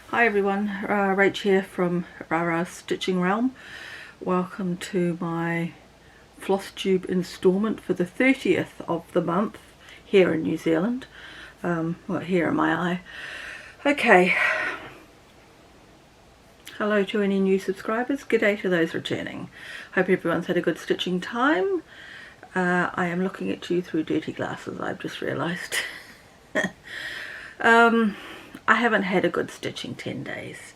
Hi everyone, Rach here from Rara's Stitching Realm. Welcome to my Flosstube installment for the 30th of the month here in New Zealand. Well, here in my eye. Okay, hello to any new subscribers, g'day to those returning. Hope everyone's had a good stitching time. I am looking at you through dirty glasses, I've just realised. I haven't had a good stitching 10 days.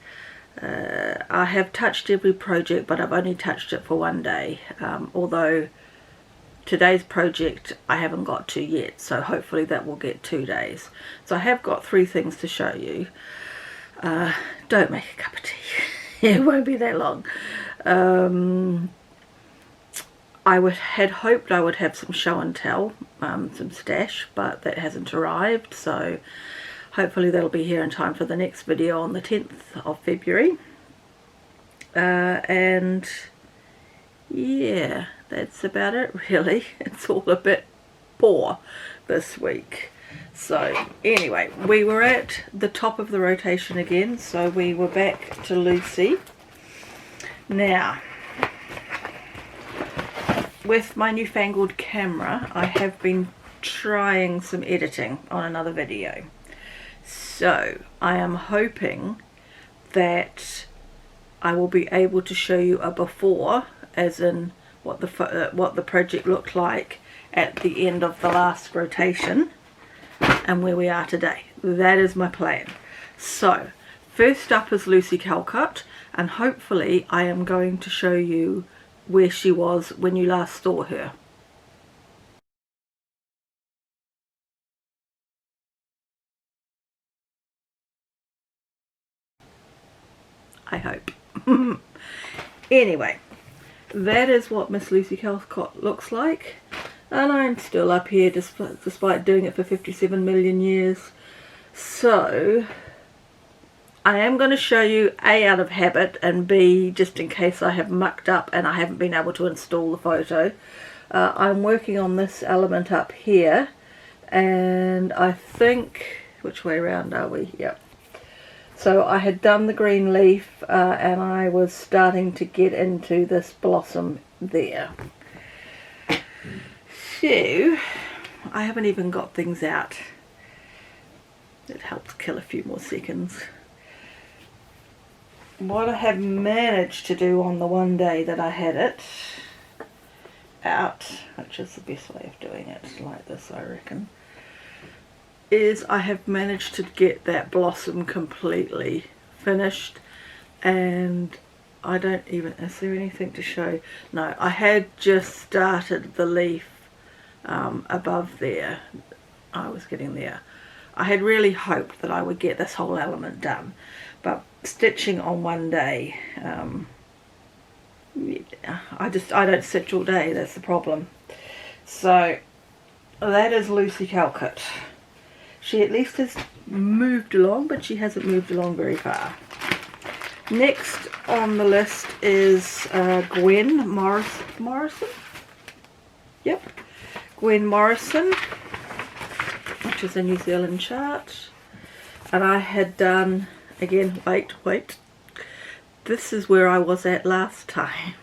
I have touched every project, but I've only touched it for one day, although today's project I haven't got to yet, so hopefully that will get 2 days. So I have got 3 things to show you. Don't make a cup of tea. It won't be that long. I had hoped I would have some show and tell, some stash, but that hasn't arrived, so hopefully that'll be here in time for the next video on the 10th of February. And yeah, that's about it really. It's all a bit poor this week. So anyway, we were at the top of the rotation again, so we were back to Lucy. Now, with my newfangled camera, I have been trying some editing on another video. So I am hoping that I will be able to show you a before, as in what the project looked like at the end of the last rotation and where we are today. That is my plan. So first up is Lucy Calcott, and hopefully I am going to show you where she was when you last saw her. I hope. Anyway, that is what Miss Lucy Calcott looks like, and I'm still up here despite doing it for 57 million years. So I am going to show you A, out of habit, and B, just in case I have mucked up and I haven't been able to install the photo. I'm working on this element up here, and I think, which way around are we? Yep. So I had done the green leaf and I was starting to get into this blossom there. So I haven't even got things out. It helps kill a few more seconds. What I have managed to do on the one day that I had it out, which is the best way of doing it, like this I reckon, is I have managed to get that blossom completely finished, and I don't even, is there anything to show? No, I had just started the leaf above there. I was getting there. I had really hoped that I would get this whole element done, but stitching on one day, I don't stitch all day, that's the problem. So that is Lucy Calcott. She at least has moved along, but she hasn't moved along very far. Next on the list is Gwen Morrison? Yep, Gwen Morrison, which is a New Zealand chart. And I had done, again, wait, this is where I was at last time.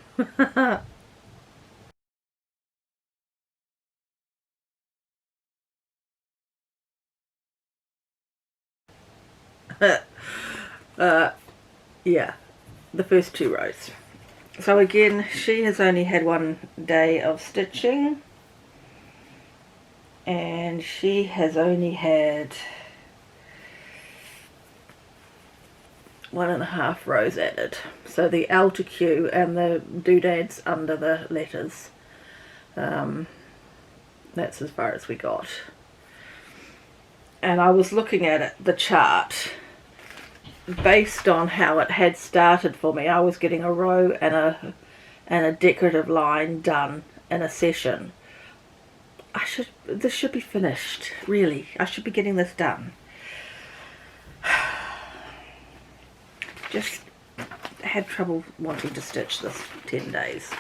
Yeah, the first 2 rows. So again, she has only had 1 day of stitching, and she has only had 1.5 rows added. So the L to Q and the doodads under the letters, that's as far as we got. And I was looking at it, the chart, based on how it had started for me. I was getting a row and a decorative line done in a session. This should be finished, really. I should be getting this done. Just had trouble wanting to stitch this 10 days.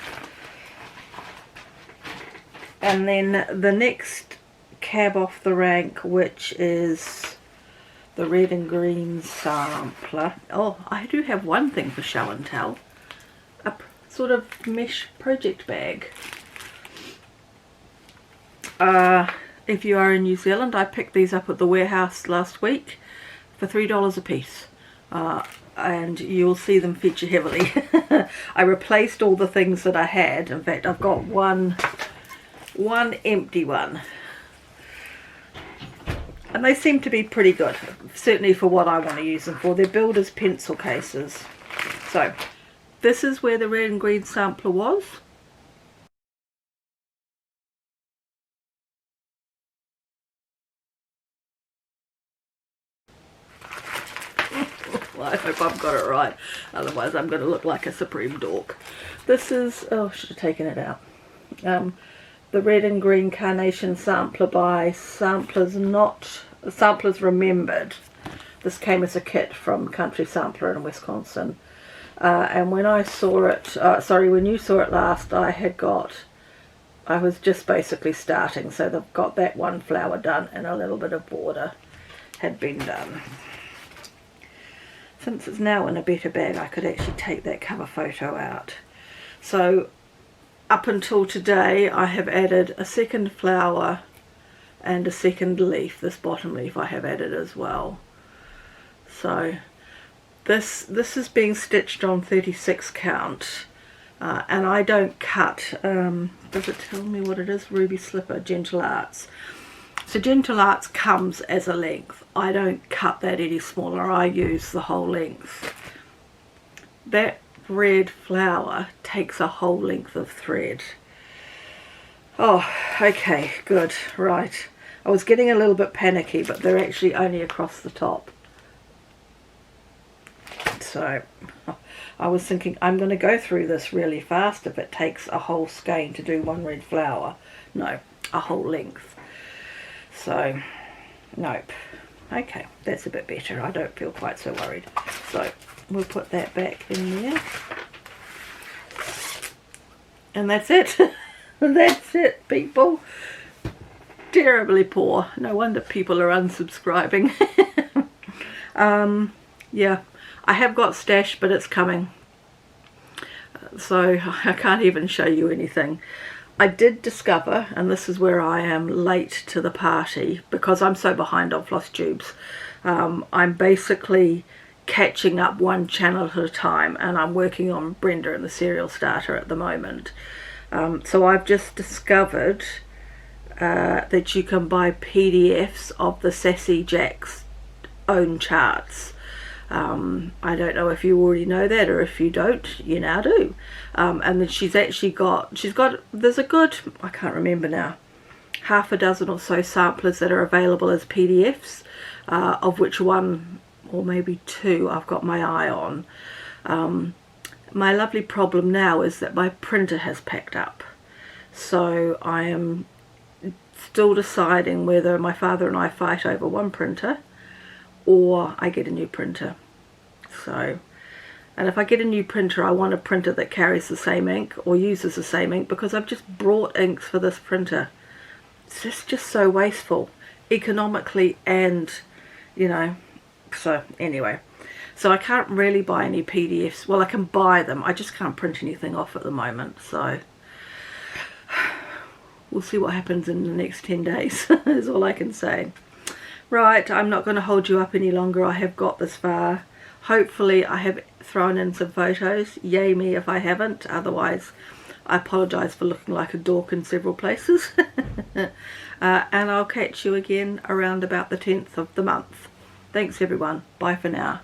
And then the next cab off the rank, which is the red and green sampler. Oh, I do have one thing for show and tell. A sort of mesh project bag. If you are in New Zealand, I picked these up at the warehouse last week for $3 a piece. And you'll see them feature heavily. I replaced all the things that I had. In fact, I've got one empty one. And they seem to be pretty good, certainly for what I want to use them for. They're billed as pencil cases. So, this is where the red and green sampler was. Well, I hope I've got it right, otherwise I'm going to look like a supreme dork. This is, oh, I should have taken it out. The red and green carnation sampler by Samplers Remembered. This came as a kit from Country Sampler in Wisconsin. And when I saw it, when you saw it last, I was just basically starting, so they've got that one flower done and a little bit of border had been done. Since it's now in a better bag, I could actually take that cover photo out. So up until today, I have added a second flower and a second leaf. This bottom leaf I have added as well. So this is being stitched on 36 count, and I don't cut. Does it tell me what it is? Ruby Slipper, Gentle Arts. So Gentle Arts comes as a length. I don't cut that any smaller. I use the whole length. That red flower takes a whole length of thread. Oh, okay, good, right. I was getting a little bit panicky, but they're actually only across the top. So I was thinking, I'm going to go through this really fast if it takes a whole skein to do one red flower. No, a whole length. So, nope. Okay, that's a bit better. I don't feel quite so worried. So, we'll put that back in there. And that's it. That's it, people. Terribly poor. No wonder people are unsubscribing. Yeah, I have got stash, but it's coming. So, I can't even show you anything. I did discover, and this is where I am late to the party because I'm so behind on Flosstubes. I'm basically catching up one channel at a time, and I'm working on Brenda and the Serial Starter at the moment. So I've just discovered that you can buy PDFs of the Sassy Jack's own charts. I don't know if you already know that, or if you don't, you now do. And then she's got, there's a good, I can't remember now, half a dozen or so samplers that are available as PDFs, of which one or maybe two I've got my eye on. My lovely problem now is that my printer has packed up, so I am still deciding whether my father and I fight over one printer or I get a new printer. So, and if I get a new printer, I want a printer that carries the same ink or uses the same ink, because I've just brought inks for this printer. It's just so wasteful, economically, and you know. So anyway, so I can't really buy any PDFs. Well, I can buy them, I just can't print anything off at the moment. So we'll see what happens in the next 10 days is all I can say. Right, I'm not going to hold you up any longer. I have got this far. Hopefully I have thrown in some photos. Yay me if I haven't. Otherwise, I apologise for looking like a dork in several places. And I'll catch you again around about the 10th of the month. Thanks everyone. Bye for now.